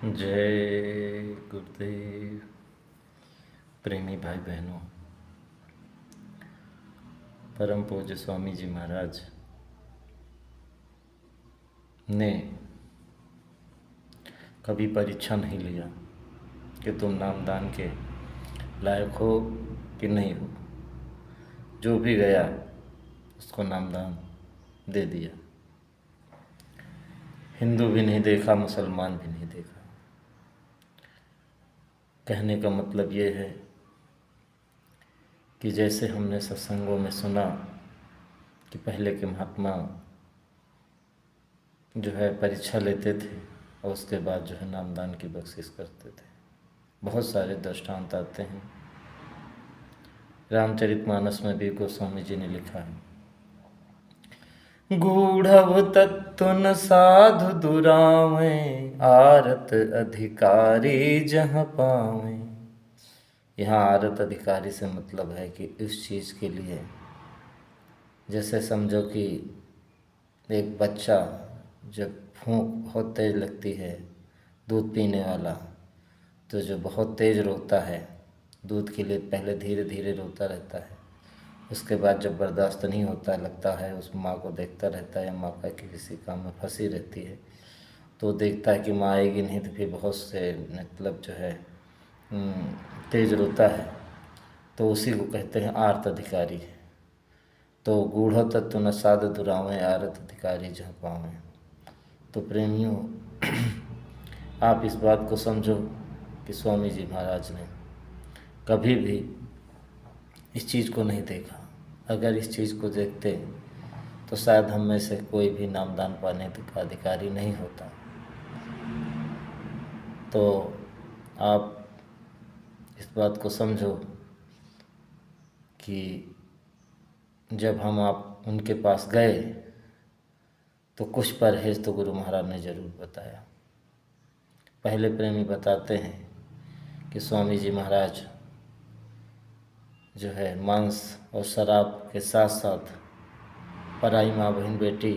जय गुरुदेव। प्रेमी भाई बहनों, परम पूज्य स्वामी जी महाराज ने कभी परीक्षा नहीं लिया कि तुम नामदान के लायक हो कि नहीं हो। जो भी गया उसको नामदान दे दिया। हिंदू भी नहीं देखा, मुसलमान भी नहीं देखा। कहने का मतलब ये है कि जैसे हमने सत्संगों में सुना कि पहले के महात्मा जो है परीक्षा लेते थे और उसके बाद जो है नामदान की बख्शिश करते थे। बहुत सारे दृष्टांत आते हैं। रामचरितमानस में भी गोस्वामी जी ने लिखा है, गूढ़व तत्व न साधु दुरावें, आरत अधिकारी जहाँ पावें। यहाँ आरत अधिकारी से मतलब है कि इस चीज़ के लिए, जैसे समझो कि एक बच्चा जब भूख बहुत तेज़ लगती है, दूध पीने वाला, तो जो बहुत तेज़ रोता है दूध के लिए, पहले धीरे धीरे रोता रहता है, उसके बाद जब बर्दाश्त नहीं होता, लगता है उस माँ को देखता रहता है, या माँ का किसी काम में फंसी रहती है, तो देखता है कि माँ आएगी नहीं, तो फिर बहुत से मतलब जो है तेज़ रोता है, तो उसी को कहते हैं आर्त अधिकारी। तो गूढ़ तत्व न साध दुरावें, आरत अधिकारी जहाँ पावें। तो प्रेमियों, आप इस बात को समझो कि स्वामी जी महाराज ने कभी भी इस चीज़ को नहीं देखा। अगर इस चीज़ को देखते तो शायद हम में से कोई भी नामदान पाने का अधिकारी नहीं होता। तो आप इस बात को समझो कि जब हम आप उनके पास गए तो कुछ परहेज तो गुरु महाराज ने ज़रूर बताया। पहले प्रेमी बताते हैं कि स्वामी जी महाराज जो है मांस और शराब के साथ साथ पराई माँ बहन बेटी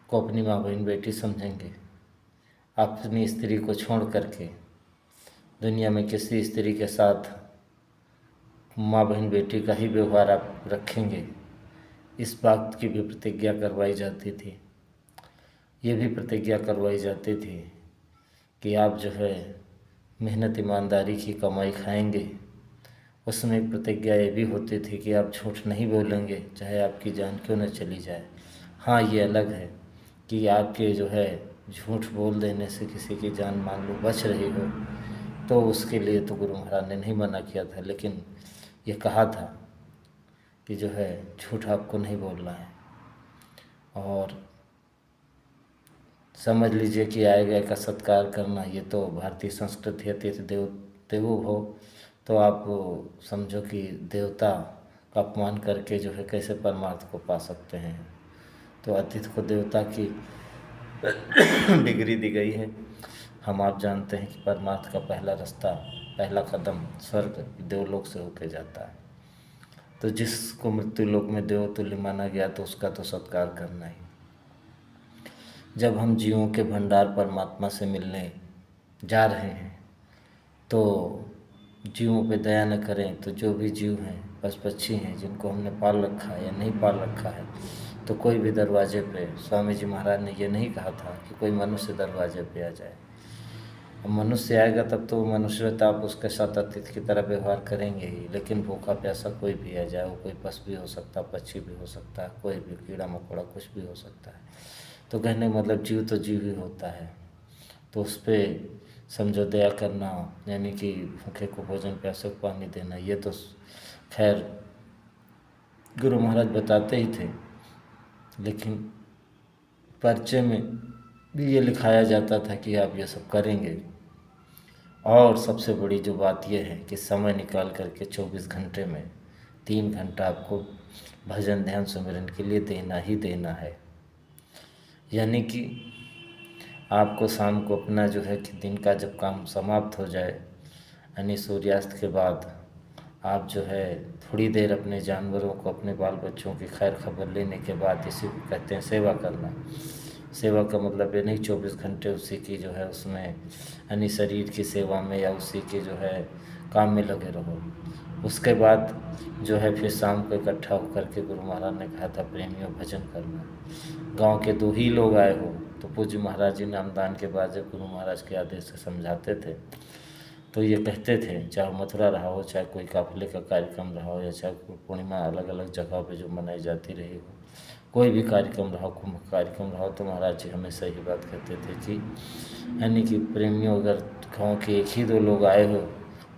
को अपनी माँ बहन बेटी समझेंगे। अपनी स्त्री को छोड़ करके दुनिया में किसी स्त्री के साथ माँ बहन बेटी का ही व्यवहार आप रखेंगे, इस बात की भी प्रतिज्ञा करवाई जाती थी। ये भी प्रतिज्ञा करवाई जाती थी कि आप जो है मेहनत ईमानदारी की कमाई खाएंगे। उसमें एक प्रतिज्ञा ये भी होती थी कि आप झूठ नहीं बोलेंगे, चाहे आपकी जान क्यों न चली जाए। हाँ, ये अलग है कि आपके जो है झूठ बोल देने से किसी की जान मान लो बच रही हो, तो उसके लिए तो गुरु महाराज ने नहीं मना किया था, लेकिन ये कहा था कि जो है झूठ आपको नहीं बोलना है। और समझ लीजिए कि आए गए का सत्कार करना, ये तो भारतीय संस्कृति है। अतिथि देवो भव, तो आप समझो कि देवता का अपमान करके जो है कैसे परमार्थ को पा सकते हैं। तो अतिथि को देवता की डिग्री दी गई है। हम आप जानते हैं कि परमार्थ का पहला रास्ता, पहला कदम स्वर्ग देवलोक से होके जाता है। तो जिसको मृत्यु लोक में देवतुल्य माना गया, तो उसका तो सत्कार करना ही। जब हम जीवों के भंडार परमात्मा से मिलने जा रहे हैं, तो जीवों पे दया न करें तो जो भी जीव हैं, पशु पक्षी हैं, जिनको हमने पाल रखा है या नहीं पाल रखा है, तो कोई भी दरवाजे पे, स्वामी जी महाराज ने ये नहीं कहा था कि कोई मनुष्य दरवाजे पे आ जाए। अब मनुष्य आएगा तब तो मनुष्यता, आप उसके साथ अतिथि की तरह व्यवहार करेंगे ही, लेकिन भूखा प्यासा कोई भी आ जाए, वो कोई पशु भी हो सकता है, पक्षी भी हो सकता है, कोई भी कीड़ा मकोड़ा कुछ भी हो सकता है। तो कहने मतलब जीव तो जीव ही होता है, तो उस पर समझो दया करना, यानी कि भूखे को भोजन, प्यासे को पानी देना, ये तो खैर गुरु महाराज बताते ही थे। लेकिन पर्चे में भी ये लिखाया जाता था कि आप ये सब करेंगे। और सबसे बड़ी जो बात यह है कि समय निकाल करके 24 घंटे में 3 घंटा आपको भजन ध्यान सुमिरन के लिए देना ही देना है। यानी कि आपको शाम को अपना जो है कि दिन का जब काम समाप्त हो जाए, यानी सूर्यास्त के बाद, आप जो है थोड़ी देर अपने जानवरों को, अपने बाल बच्चों की खैर खबर लेने के बाद, इसी को कहते हैं सेवा करना। सेवा का मतलब ये नहीं 24 घंटे उसी की जो है उसमें यानी शरीर की सेवा में या उसी के जो है काम में लगे रहो। उसके बाद जो है फिर शाम को इकट्ठा होकर के गुरु महाराज ने कहा था प्रेमियों भजन करना। गांव के 2 ही लोग आए हो तो पूज्य महाराज जी नामदान के बाद जब गुरु महाराज के आदेश से समझाते थे तो ये कहते थे, चाहे मथुरा रहा हो, चाहे कोई काफिले का कार्यक्रम रहा हो, या चाहे कोई पूर्णिमा अलग अलग जगह पे जो मनाई जाती रही हो, कोई भी कार्यक्रम रहा हो, कुंभ कार्यक्रम रहा हो, तो महाराज जी हमेशा यही बात कहते थे कि यानी कि प्रेमियों अगर गाँव के 1 ही 2 लोग आए हो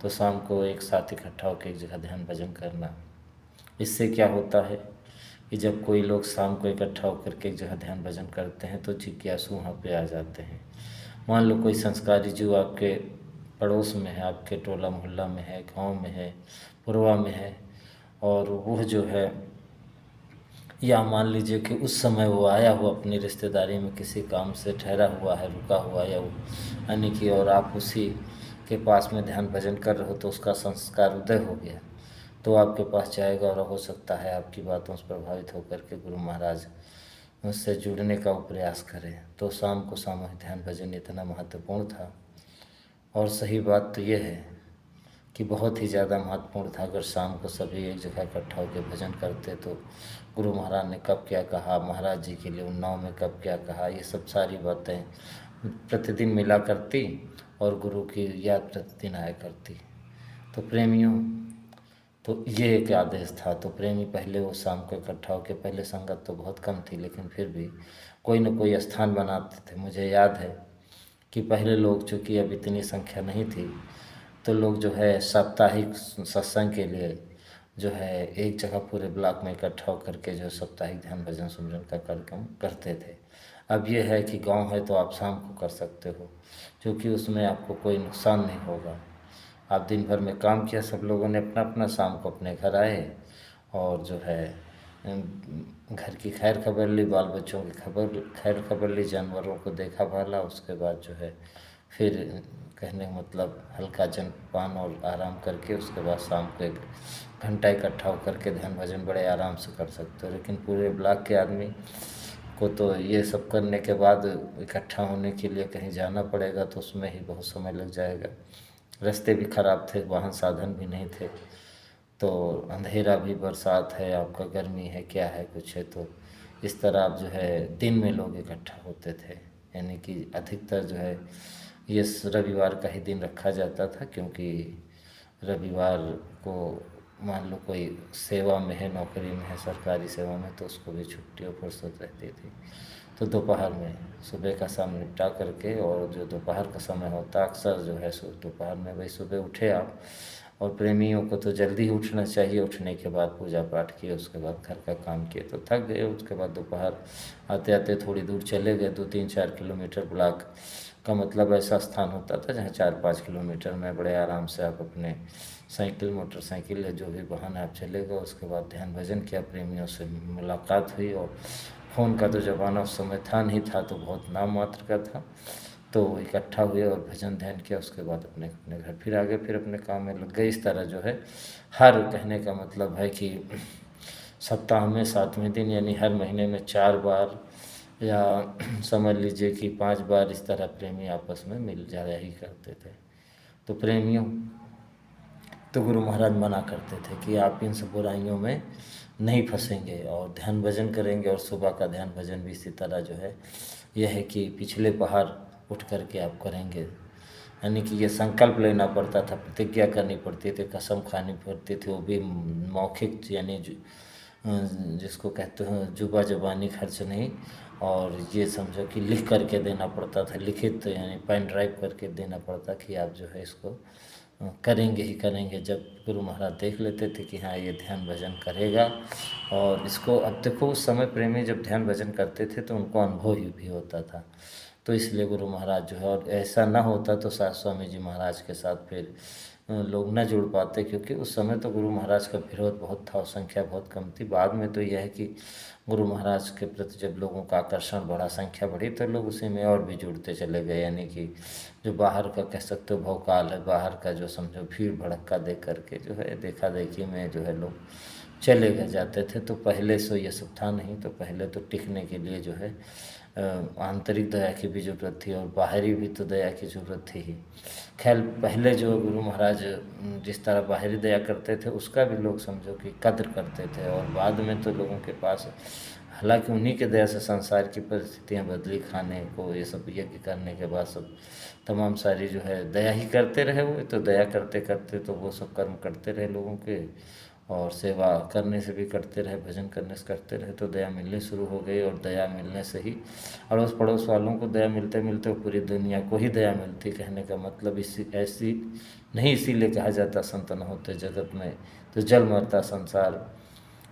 तो शाम को एक साथ इकट्ठा होकर एक जगह ध्यान भजन करना। इससे क्या होता है कि जब कोई लोग शाम को इकट्ठा होकर के एक जगह ध्यान भजन करते हैं तो जिज्ञासु वहाँ पे आ जाते हैं। मान लो कोई संस्कारी जीव आपके पड़ोस में है, आपके टोला मोहल्ला में है, गांव में है, पुरवा में है, और वो जो है, या मान लीजिए कि उस समय वो आया हुआ अपनी रिश्तेदारी में किसी काम से ठहरा हुआ है, रुका हुआ, या वो यानी कि और आप उसी के पास में ध्यान भजन कर रहे हो तो उसका संस्कार उदय हो गया तो आपके पास जाएगा और हो सकता है आपकी बातों से प्रभावित होकर के गुरु महाराज उससे जुड़ने का वो प्रयास करें। तो शाम को सामूहिक ध्यान भजन इतना महत्वपूर्ण था। और सही बात तो ये है कि बहुत ही ज़्यादा महत्वपूर्ण था। अगर शाम को सभी एक जगह इकट्ठा होकर भजन करते तो गुरु महाराज ने कब क्या कहा, महाराज जी के लिए उन्नाव में कब क्या कहा, ये सब सारी बातें प्रतिदिन मिला करती और गुरु की याद प्रतिदिन आया करती। तो प्रेमियों, तो ये एक आदेश था। तो प्रेमी पहले वो शाम को इकट्ठा होकर, पहले संगत तो बहुत कम थी लेकिन फिर भी कोई न कोई स्थान बनाते थे। मुझे याद है कि पहले लोग, चूँकि अब इतनी संख्या नहीं थी, तो लोग जो है साप्ताहिक सत्संग के लिए जो है एक जगह पूरे ब्लॉक में इकट्ठा होकर के जो साप्ताहिक ध्यान भजन सुमिरन का कार्यक्रम करते थे। अब ये है कि गांव है तो आप शाम को कर सकते हो, क्योंकि उसमें आपको कोई नुकसान नहीं होगा। आप दिन भर में काम किया, सब लोगों ने अपना अपना, शाम को अपने घर आए और जो है घर की खैर खबर ली, बाल बच्चों की खैर खबर ली, जानवरों को देखा भाला, उसके बाद जो है फिर कहने का मतलब हल्का जलपान और आराम करके उसके बाद शाम को 1 घंटा इकट्ठा होकर के ध्यान भजन बड़े आराम से कर सकते हो। लेकिन पूरे ब्लॉक के आदमी को तो ये सब करने के बाद इकट्ठा होने के लिए कहीं जाना पड़ेगा तो उसमें ही बहुत समय लग जाएगा। रास्ते भी ख़राब थे, वाहन साधन भी नहीं थे, तो अंधेरा भी, बरसात है, आपका गर्मी है, क्या है, कुछ है, तो इस तरह आप जो है दिन में लोग इकट्ठा होते थे। यानी कि अधिकतर जो है ये रविवार का ही दिन रखा जाता था, क्योंकि रविवार को मान लो कोई सेवा में है, नौकरी में है, सरकारी सेवा में, तो उसको भी छुट्टी और फुर्सत रहती थी। तो दोपहर में सुबह का शाम निपटा करके, और जो दोपहर का समय होता अक्सर जो है दोपहर में, वही सुबह उठे आप, और प्रेमियों को तो जल्दी ही उठना चाहिए, उठने के बाद पूजा पाठ किए, उसके बाद घर का काम किए तो थक गए, उसके बाद दोपहर आते आते थोड़ी दूर चले गए, 2-3-4 किलोमीटर। ब्लॉक का मतलब ऐसा स्थान होता था जहाँ 4-5 किलोमीटर में बड़े आराम से आप अपने साइकिल, मोटरसाइकिल या जो भी वाहन आप चले गए, उसके बाद ध्यान भजन किया, प्रेमियों से मुलाकात हुई। और फ़ोन का तो ज़माना उस समय था नहीं, था तो बहुत नाम मात्र का था। तो इकट्ठा हुए और भजन ध्यान किया, उसके बाद अपने अपने घर फिर आ गए, फिर अपने काम में लग गए। इस तरह जो है हर, कहने का मतलब है कि सप्ताह में 7वें दिन, यानी हर महीने में 4 बार, या समझ लीजिए कि 5 बार, इस तरह प्रेमी आपस में मिल जाया ही करते थे। तो प्रेमियों, तो गुरु महाराज मना करते थे कि आप इन सब बुराइयों में नहीं फंसेंगे और ध्यान भजन करेंगे। और सुबह का ध्यान भजन भी इसी तरह जो है यह है कि पिछले पहर उठ करके आप करेंगे, यानी कि ये संकल्प लेना पड़ता था, प्रतिज्ञा करनी पड़ती थी, कसम खानी पड़ती थी, वो भी मौखिक, यानी जिसको कहते हैं जुबा ज़बानी खर्च नहीं। और ये समझो कि लिख करके देना पड़ता था, लिखित, यानी पेन ड्राइव करके देना पड़ता कि आप जो है इसको करेंगे ही करेंगे। जब गुरु महाराज देख लेते थे कि हाँ ये ध्यान भजन करेगा और इसको, अब देखो उस समय प्रेमी जब ध्यान भजन करते थे तो उनको अनुभव भी होता था, तो इसलिए गुरु महाराज जो है, और ऐसा ना होता तो स्वामी जी महाराज के साथ फिर लोग न जुड़ पाते, क्योंकि उस समय तो गुरु महाराज का विरोध बहुत था और संख्या बहुत कम थी। बाद में तो यह है कि गुरु महाराज के प्रति जब लोगों का आकर्षण बढ़ा, संख्या बढ़ी, तो लोग उसी में और भी जुड़ते चले गए। यानी कि जो बाहर का कह सकते हो भौकाल है, बाहर का जो समझो भीड़ भड़क्का देख करके जो है देखा देखी में जो है लोग चले गए जाते थे। तो पहले से ये सब था नहीं, तो पहले तो टिकने के लिए जो है आंतरिक दया की भी ज़रूरत थी और बाहरी भी तो दया की ज़रूरत थी ही। खैर पहले जो गुरु महाराज जिस तरह बाहरी दया करते थे उसका भी लोग समझो कि कद्र करते थे, और बाद में तो लोगों के पास, हालांकि उन्हीं के दया से संसार की परिस्थितियां बदली, खाने को ये सब यज्ञ करने के बाद सब तमाम सारी जो है दया ही करते रहे। वो तो दया करते करते तो वो सब कर्म करते रहे लोगों के, और सेवा करने से भी करते रहे, भजन करने से करते रहे, तो दया मिलनी शुरू हो गई। और दया मिलने से ही अड़ोस पड़ोस वालों को दया मिलते मिलते पूरी दुनिया को ही दया मिलती। कहने का मतलब इसी ऐसी नहीं, इसीलिए कहा जाता संत न होते जगत में तो जल मरता संसार।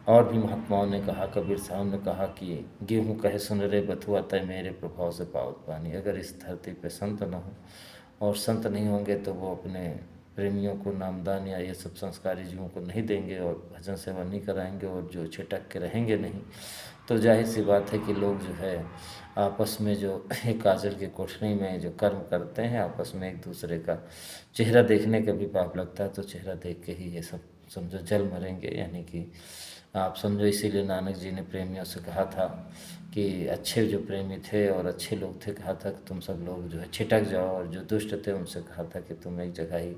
और भी महात्माओं ने कहा, कबीर साहब ने कहा कि गेहूँ कहे सुन रे बथुआ तय मेरे प्रभाव से पावत पानी। अगर इस धरती पे संत न हो और संत नहीं होंगे तो वो अपने प्रेमियों को नामदान या ये सब संस्कारी जीवों को नहीं देंगे और भजन सेवा नहीं कराएंगे, और जो छिटक के रहेंगे नहीं, तो जाहिर सी बात है कि लोग जो है आपस में जो एक काजल की कोठरी में जो कर्म करते हैं, आपस में एक दूसरे का चेहरा देखने का भी पाप लगता है, तो चेहरा देख के ही ये सब समझो जल मरेंगे। यानी कि आप समझो, इसीलिए नानक जी ने प्रेमियों से कहा था कि अच्छे जो प्रेमी थे और अच्छे लोग थे, कहा था कि तुम सब लोग जो है छिटक जाओ, और जो दुष्ट थे उनसे कहा था कि तुम एक जगह ही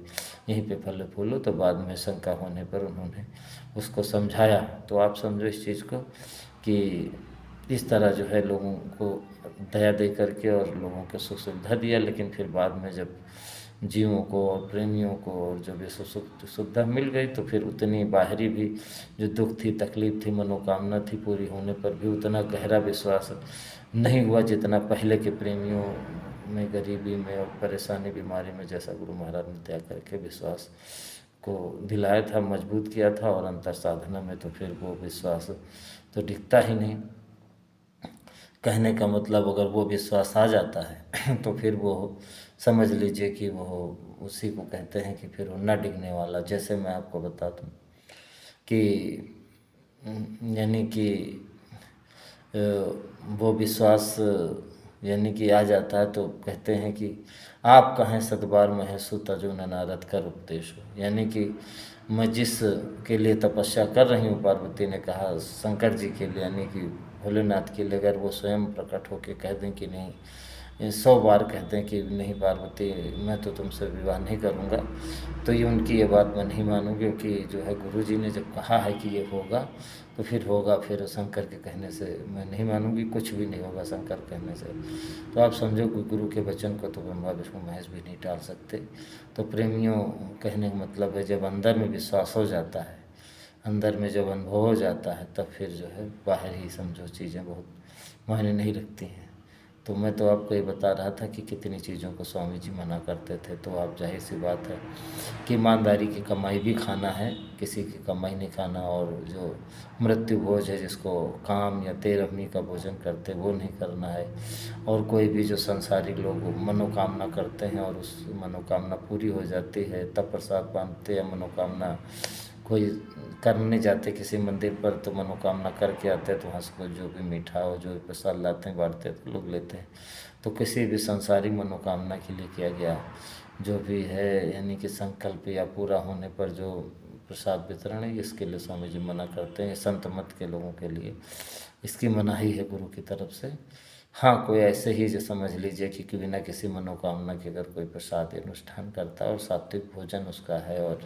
यहीं पे फल फूलो। तो बाद में शंका होने पर उन्होंने उसको समझाया। तो आप समझो इस चीज़ को कि इस तरह जो है लोगों को दया दे करके और लोगों को सुख सुविधा दिया, लेकिन फिर बाद में जब जीवों को और प्रेमियों को और जब ये सुख सुविधा मिल गई तो फिर उतनी बाहरी भी जो दुख थी, तकलीफ थी, मनोकामना थी पूरी होने पर भी उतना गहरा विश्वास नहीं हुआ जितना पहले के प्रेमियों में, गरीबी में और परेशानी बीमारी में, जैसा गुरु महाराज ने दया करके विश्वास को दिलाया था, मजबूत किया था। और अंतर साधना में तो फिर वो विश्वास तो दिखता ही नहीं। कहने का मतलब अगर वो विश्वास आ जाता है तो फिर वो समझ लीजिए कि वो उसी को कहते हैं कि फिर वो न डिगने वाला। जैसे मैं आपको बता दूं कि यानी कि वो विश्वास यानी कि आ जाता है तो कहते हैं कि आप कहें सतबार महे सुत जो नारद कर उपदेश हो। यानी कि मैं जिस के लिए तपस्या कर रही हूँ, पार्वती ने कहा शंकर जी के लिए, यानी कि भोलेनाथ के लिए, अगर वो स्वयं प्रकट होकर कह दें कि नहीं, 100 बार कहते हैं कि नहीं पार्वती मैं तो तुमसे विवाह नहीं करूँगा, तो ये उनकी ये बात मैं नहीं मानूंगी। क्योंकि जो है गुरु जी ने जब कहा है कि ये होगा तो फिर होगा, फिर शंकर के कहने से मैं नहीं मानूंगी, कुछ भी नहीं होगा शंकर कहने से। तो आप समझो कि गुरु के वचन को तो ब्रह्मा विष्णु महेश भी नहीं टाल सकते। तो प्रेमियों कहने का मतलब है जब अंदर में विश्वास हो जाता है, अंदर में जब अनुभव हो जाता है, तब फिर जो है बाहर ही समझो चीज़ें बहुत मायने नहीं रखती हैं। तो मैं तो आपको ये बता रहा था कि कितनी चीज़ों को स्वामी जी मना करते थे। तो आप जाहिर सी बात है कि ईमानदारी की कमाई भी खाना है, किसी की कमाई नहीं खाना। और जो मृत्यु भोज है, जिसको काम या तेरहवीं का भोजन करते वो नहीं करना है। और कोई भी जो संसारिक लोग मनोकामना करते हैं और उस मनोकामना पूरी हो जाती है, तब प्रसाद बांधते या मनोकामना कोई करने जाते किसी मंदिर पर तो मनोकामना करके आते हैं, तो वहाँ से कोई जो भी मीठा हो, जो भी प्रसाद लाते हैं बांटते हैं तो लोग लेते हैं। तो किसी भी संसारिक मनोकामना के लिए किया गया जो भी है, यानी कि संकल्प या पूरा होने पर जो प्रसाद वितरण है, इसके लिए स्वामी जी मना करते हैं। संत मत के लोगों के लिए इसकी मनाही है गुरु की तरफ से। हाँ, कोई ऐसे ही जो समझ लीजिए कि बिना किसी मनोकामना के अगर कोई प्रसाद अनुष्ठान करता है और सात्विक भोजन उसका है और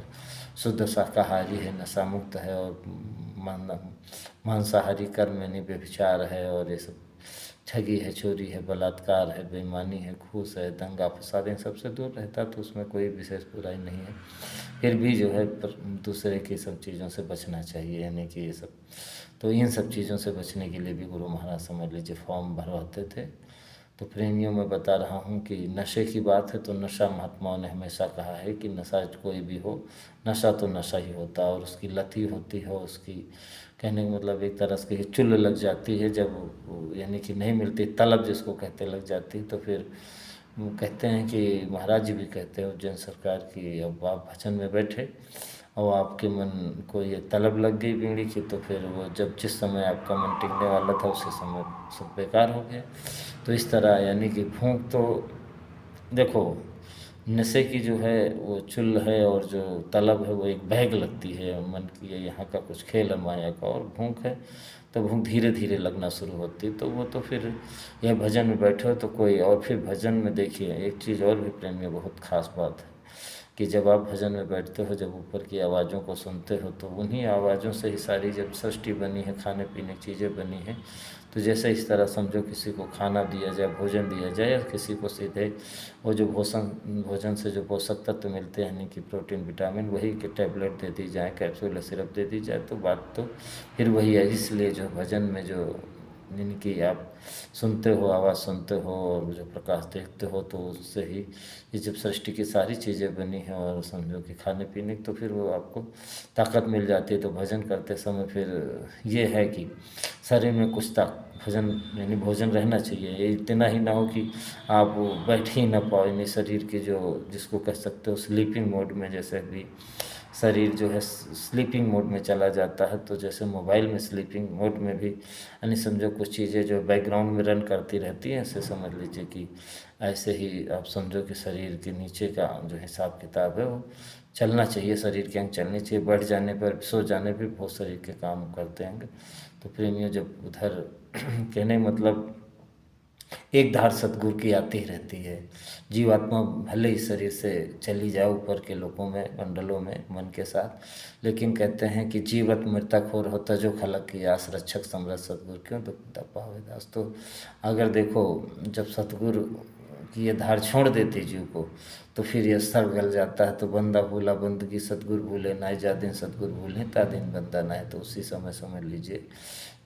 शुद्ध शाकाहारी है, नशा मुक्त है और मांसाहारी कर्म यानी व्यभिचार है और ये सब ठगी है, चोरी है, बलात्कार है, बेईमानी है, घूस है, दंगा फसाद, इन सबसे दूर रहता तो उसमें कोई विशेष बुराई नहीं है। फिर भी जो है दूसरे की सब चीज़ों से बचना चाहिए, यानी कि ये सब। तो इन सब चीज़ों से बचने के लिए भी गुरु महाराज समझ लीजिए फॉर्म भरवाते थे। तो प्रेमियों में बता रहा हूँ कि नशे की बात है तो नशा महात्माओं ने हमेशा कहा है कि नशा कोई भी हो, नशा तो नशा ही होता है और उसकी लत ही होती है। उसकी कहने का मतलब एक तरह से चुल्ल लग जाती है, जब यानी कि नहीं मिलती, तलब जिसको कहते लग जाती है। तो फिर वो कहते हैं कि महाराज जी भी कहते हैं उज्जैन सरकार की, अब आप भजन में बैठे और आपके मन को ये तलब लग गई बीड़ी की, तो फिर वो जब जिस समय आपका मन टिकने वाला था उसी समय सब बेकार हो गया। तो इस तरह यानी कि भूख तो देखो, नशे की जो है वो चुल्ल है और जो तलब है वो एक बैग लगती है मन की, यहाँ का कुछ खेल है माया का। और भूख है तो भूख धीरे धीरे लगना शुरू होती। तो वो तो फिर यह भजन में बैठो तो कोई और, फिर भजन में देखिए एक चीज़ और भी प्रेम में बहुत ख़ास बात है कि जब आप भजन में बैठते हो, जब ऊपर की आवाज़ों को सुनते हो, तो उन्हीं आवाज़ों से ही सारी जब सृष्टि बनी है, खाने पीने की चीज़ें बनी हैं। तो जैसे इस तरह समझो किसी को खाना दिया जाए, भोजन दिया जाए, या किसी को सीधे वो जो भोजन से जो पोषक तत्व मिलते हैं, यानी कि प्रोटीन विटामिन, वही के टैबलेट दे दी जाए, कैप्सूल या सिरप दे दी जाए, तो बात तो फिर वही है। इसलिए जो भजन में जो जिनकी आप सुनते हो, आवाज़ सुनते हो और जो प्रकाश देखते हो, तो उससे ही ये जब सृष्टि की सारी चीज़ें बनी हैं और समझो कि खाने पीने की, तो फिर वो आपको ताकत मिल जाती है। तो भजन करते समय फिर ये है कि शरीर में कुछ भजन यानी भोजन रहना चाहिए। ये इतना ही ना हो कि आप बैठ ही ना पाओ, यानी शरीर की जो जिसको कह सकते हो स्लीपिंग मोड में, जैसे भी शरीर जो है स्लीपिंग मोड में चला जाता है, तो जैसे मोबाइल में स्लीपिंग मोड में भी यानी समझो कुछ चीज़ें जो बैकग्राउंड में रन करती रहती हैं, ऐसे समझ लीजिए कि ऐसे ही आप समझो कि शरीर के नीचे का जो हिसाब किताब है वो चलना चाहिए, शरीर के अंग चलने चाहिए। बैठ जाने पर, सो जाने पर बहुत शरीर के काम करते हैं। तो प्रेमियों जब उधर कहने मतलब एक धार सतगुरु की आती ही रहती है। जीवात्मा भले ही शरीर से चली जाए ऊपर के लोकों में, मंडलों में मन के साथ, लेकिन कहते हैं कि जीवत मृतक हो होता जो खलक की आस, रक्षक समरथ सतगुरु क्यों दुखता पावे दास। तो अगर देखो जब सतगुरु की ये धार छोड़ देती जीव को, तो फिर ये सर गल जाता है। तो बंदा भूला बंदगी सतगुरु भूले नाय, जा दिन सतगुरु भूले ता दिन बंदा नाय। तो उसी समय समझ लीजिए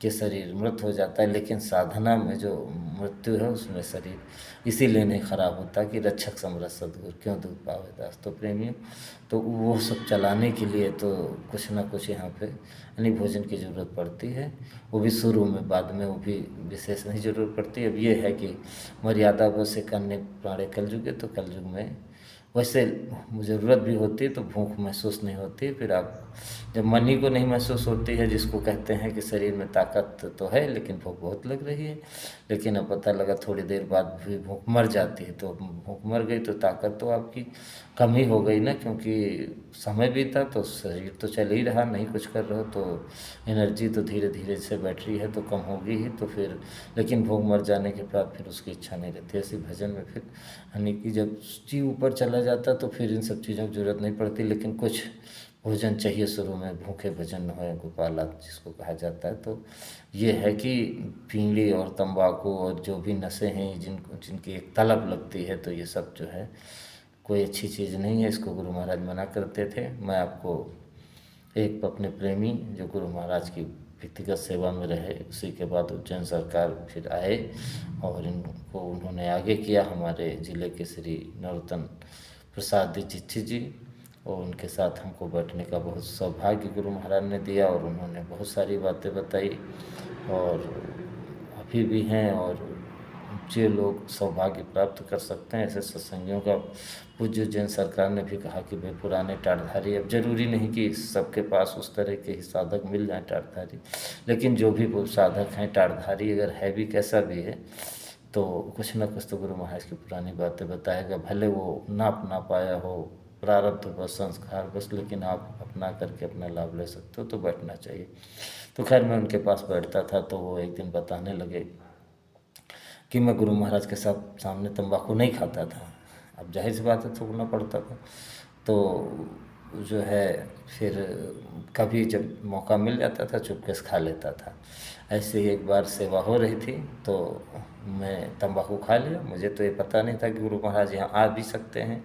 कि शरीर मृत हो जाता है। लेकिन साधना में जो मृत्यु है उसमें शरीर इसीलिए नहीं खराब होता कि रक्षक समरथ सतगुरु क्यों दुख पावे दास। तो प्रेमियों, तो वो सब चलाने के लिए तो कुछ ना कुछ यहाँ पे यानी भोजन की ज़रूरत पड़ती है। वो भी शुरू में, बाद में वो भी विशेष नहीं ज़रूरत पड़ती। अब ये है कि मर्यादा वैसे करने प्राणे कलयुग है, तो कलयुग में वैसे ज़रूरत भी होती है, तो भूख महसूस नहीं होती। फिर आप जब मन ही को नहीं महसूस होती है, जिसको कहते हैं कि शरीर में ताकत तो है लेकिन भूख बहुत लग रही है, लेकिन अब पता लगा थोड़ी देर बाद भी भूख मर जाती है। तो भूख मर गई तो ताकत तो आपकी कम ही हो गई ना, क्योंकि समय बीता तो शरीर तो चल ही रहा, नहीं कुछ कर रहे हो तो एनर्जी तो धीरे धीरे से बैटरी है तो कम होगी ही। तो फिर लेकिन भूख मर जाने के बाद फिर उसकी इच्छा नहीं रहती। ऐसे भजन में फिर यानी कि जब जीव ऊपर चला जाता तो फिर इन सब चीज़ों की जरूरत नहीं पड़ती। लेकिन कुछ भोजन चाहिए शुरू में, भूखे भजन है गोपाला जिसको कहा जाता है। तो ये है कि बीड़ी और तंबाकू और जो भी नशे हैं जिनकी एक तलब लगती है, तो ये सब जो है कोई अच्छी चीज़ नहीं है। इसको गुरु महाराज मना करते थे। मैं आपको एक अपने प्रेमी जो गुरु महाराज की व्यक्तिगत सेवा में रहे, उसी के बाद उज्जैन सरकार फिर आए और इनको उन्होंने आगे किया, हमारे ज़िले के श्री नरोत्तम प्रसाद दीक्षित जी, और उनके साथ हमको बैठने का बहुत सौभाग्य गुरु महाराज ने दिया और उन्होंने बहुत सारी बातें बताई। और अभी भी हैं, और जो लोग सौभाग्य प्राप्त कर सकते हैं ऐसे सत्संगियों का, पूज्य जैन सरकार ने भी कहा कि भाई पुराने टाटधारी, अब जरूरी नहीं कि सबके पास उस तरह के ही साधक मिल जाए टाटधारी, लेकिन जो भी वो साधक हैं टाटधारी, अगर है भी कैसा भी है, तो कुछ न कुछ तो गुरु महाराज की पुरानी बातें बताएगा। भले वो ना पाया हो प्रारब्ध बस, संस्कार बस, लेकिन आप अपना करके अपना लाभ ले सकते हो, तो बैठना चाहिए। तो खैर मैं उनके पास बैठता था, तो वो एक दिन बताने लगे कि मैं गुरु महाराज के साथ सामने तंबाकू नहीं खाता था। अब जाहिर सी बात है थूकना पड़ता था। तो जो है फिर कभी जब मौका मिल जाता था चुपके से खा लेता था। ऐसे ही एक बार सेवा हो रही थी तो मैं तंबाकू खा लिया। मुझे तो ये पता नहीं था कि गुरु महाराज यहाँ आ भी सकते हैं,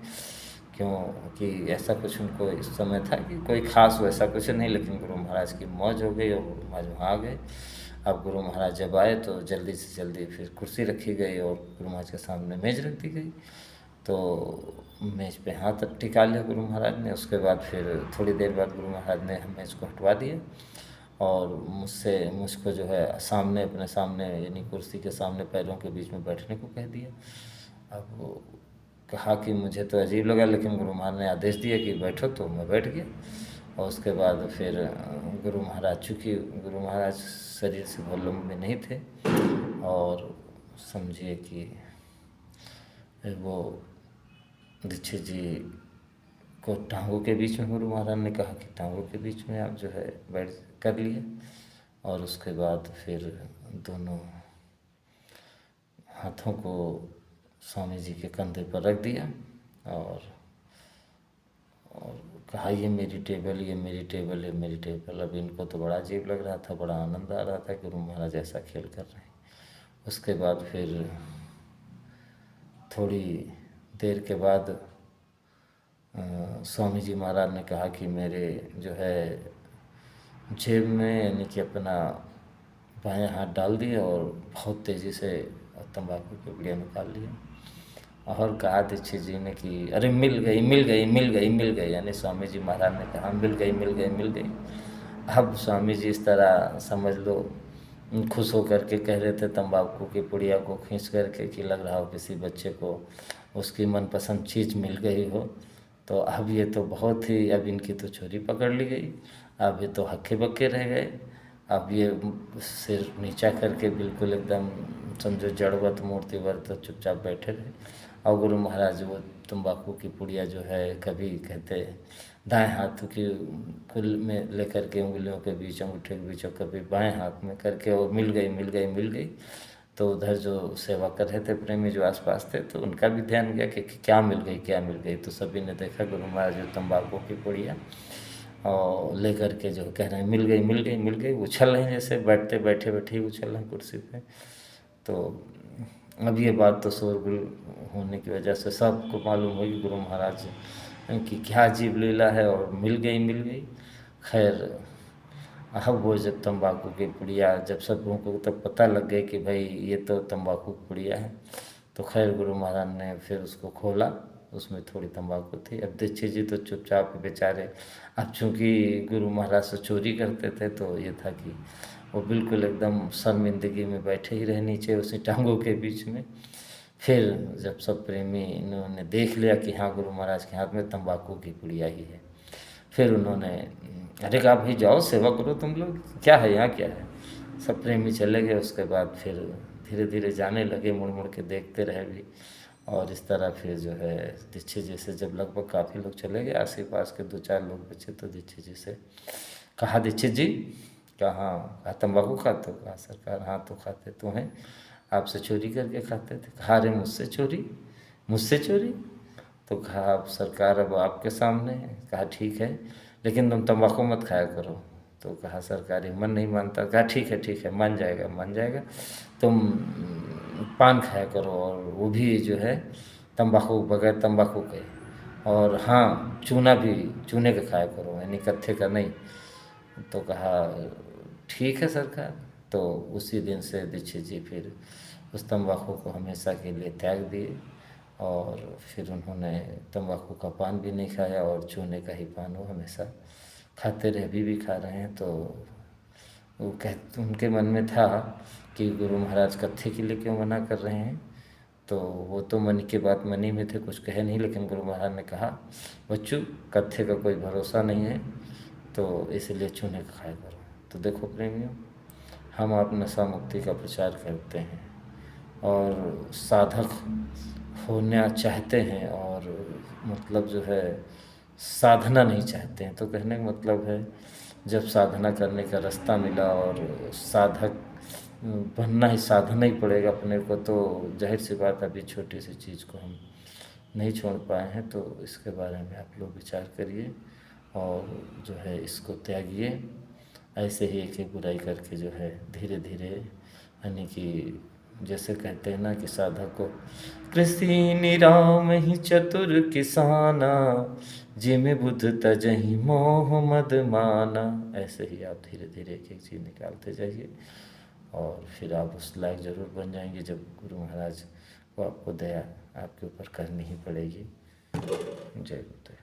क्योंकि ऐसा कुछ उनको इस समय था कि कोई ख़ास वैसा कुछ नहीं, लेकिन गुरु महाराज की मौज हो गई और गुरु महाराज वहाँ आ गए। अब गुरु महाराज जब आए तो जल्दी से जल्दी फिर कुर्सी रखी गई और गुरु महाराज के सामने मेज रख दी गई। तो मेज पे हाथ टिका लिया गुरु महाराज ने। उसके बाद फिर थोड़ी देर बाद गुरु महाराज ने मेज को हटवा दिया और मुझको जो है सामने, अपने सामने यानी कुर्सी के सामने पैरों के बीच में बैठने को कह दिया। अब वो कहा कि मुझे तो अजीब लगा, लेकिन गुरु महाराज ने आदेश दिया कि बैठो, तो मैं बैठ गया। और उसके बाद फिर गुरु महाराज, चूँकि गुरु महाराज शरीर से बहुत लंबे नहीं थे और समझिए कि वो दीक्षित जी को टांगों के बीच में गुरु महाराज ने कहा कि टांगों के बीच में आप जो है बैठ कर लिए। और उसके बाद फिर दोनों हाथों को स्वामी जी के कंधे पर रख दिया और कहा ये मेरी टेबल, ये मेरी टेबल, ये मेरी टेबल। अब इनको तो बड़ा अजीब लग रहा था, बड़ा आनंद आ रहा था कि गुरु महाराज ऐसा खेल कर रहे हैं। उसके बाद फिर थोड़ी देर के बाद स्वामी जी महाराज ने कहा कि मेरे जो है जेब में यानी कि अपना बायां हाथ डाल दिए और बहुत तेज़ी से तंबाकू की पुड़िया निकाल लिया और कहा दीक्षित जी ने कि अरे मिल गई, मिल गई, मिल गई, मिल गई। यानी स्वामी जी महाराज ने कहा मिल गई, मिल गई, मिल गई। अब स्वामी जी इस तरह समझ लो खुश होकर के कह रहे थे तंबाकू की पुड़िया को खींच करके कि लग रहा हो किसी बच्चे को उसकी मनपसंद चीज़ मिल गई हो। तो अब ये तो बहुत ही, अब इनकी तो चोरी पकड़ ली गई, अब ये तो हक्के बक्के रह गए। अब ये सिर नीचा करके बिल्कुल एकदम समझो जड़वत मूर्तिवत तो चुपचाप बैठे रहे। और गुरु महाराज वो तंबाकू की पुड़िया जो है कभी कहते दाएं हाथ की कुल में लेकर के उंगलियों के बीच, अंगूठे के बीच, और कभी बाएं हाथ में करके और मिल गई, मिल गई, मिल गई। तो उधर जो सेवा कर रहे थे प्रेमी जो आसपास थे तो उनका भी ध्यान गया कि क्या मिल गई, क्या मिल गई। तो सभी ने देखा गुरु महाराज जो तंबाकू की पुड़िया और लेकर के जो कह रहे हैं मिल गई, मिल गई, मिल गई, उछल रहे हैं जैसे बैठते बैठे बैठे ही उछल रहे हैं कुर्सी पे। तो अब ये बात तो शोरगुल होने की वजह से सबको मालूम हो कि गुरु महाराज की क्या अजीब लीला है और मिल गई, मिल गई। खैर अब वो जब तंबाकू की पुड़िया जब सबों को तब पता लग गई कि भाई ये तो तंबाकू की पुड़िया है, तो खैर गुरु महाराज ने फिर उसको खोला, उसमें थोड़ी तंबाकू थी। अब दीक्षित जी तो चुपचाप बेचारे, अब चूँकि गुरु महाराज से चोरी करते थे तो ये था कि वो बिल्कुल एकदम शर्मिंदगी में बैठे ही रहे नीचे उसी टांगों के बीच में। फिर जब सब प्रेमी इन्होंने देख लिया कि हाँ गुरु महाराज के हाथ में तंबाकू की पुड़िया ही है, फिर उन्होंने अरे कहा भाई जाओ सेवा करो तुम लोग, क्या है यहाँ क्या है। सब प्रेमी चले गए। उसके बाद फिर धीरे धीरे जाने लगे, मुड़ मुड़ के देखते रहे भी। और इस तरह फिर जो है दीक्षित जी से जब लगभग काफ़ी लोग चले गए, आस पास के 2-4 लोग बचे, तो दीक्षित जी से कहा दीक्षित जी कहा तंबाकू खाते हो? कहा सरकार हाँ तो खाते तो हैं, आपसे चोरी करके खाते थे। कहा अरे मुझसे चोरी, मुझसे चोरी? तो कहा अब सरकार अब आपके सामने है। कहा ठीक है लेकिन तुम तंबाकू मत खाया करो। तो कहा सरकार ये मन नहीं मानता। कहा ठीक है मान जाएगा, मान जाएगा, तुम पान खाया करो और वो भी जो है तंबाकू बगैर तंबाकू के, और हाँ चूना भी चूने का खाया करो यानी कत्थे का नहीं। तो कहा ठीक है सरकार। तो उसी दिन से दीक्षित जी फिर उस तंबाकू को हमेशा के लिए त्याग दिए और फिर उन्होंने तंबाकू का पान भी नहीं खाया और चूने का ही पान वो हमेशा खाते रहे, अभी भी खा रहे हैं। तो वो उनके मन में था कि गुरु महाराज कत्थे के लिए क्यों मना कर रहे हैं। तो वो तो मन की बात मनी में थे, कुछ कहे नहीं, लेकिन गुरु महाराज ने कहा बच्चू कत्थे का कोई भरोसा नहीं है तो इसलिए चूने का खाया करो। तो देखो प्रेमियों, हम आप नशा मुक्ति का प्रचार करते हैं और साधक होना चाहते हैं और मतलब जो है साधना नहीं चाहते हैं। तो कहने का मतलब है जब साधना करने का रास्ता मिला और साधक बनना ही, साधना ही पड़ेगा अपने को, तो जाहिर सी बात अभी छोटी सी चीज़ को हम नहीं छोड़ पाए हैं। तो इसके बारे में आप लोग विचार करिए और जो है इसको त्यागिए। ऐसे ही एक एक बुराई करके जो है धीरे धीरे यानी कि जैसे कहते हैं ना कि साधक को कृषि निराम ही चतुर किसाना, जिम बुध तजहि मोह मद माना। ऐसे ही आप धीरे धीरे एक एक चीज़ निकालते जाइए और फिर आप उस लायक ज़रूर बन जाएंगे जब गुरु महाराज को आपको दया आपके ऊपर करनी ही पड़ेगी। जय गुरुदेव।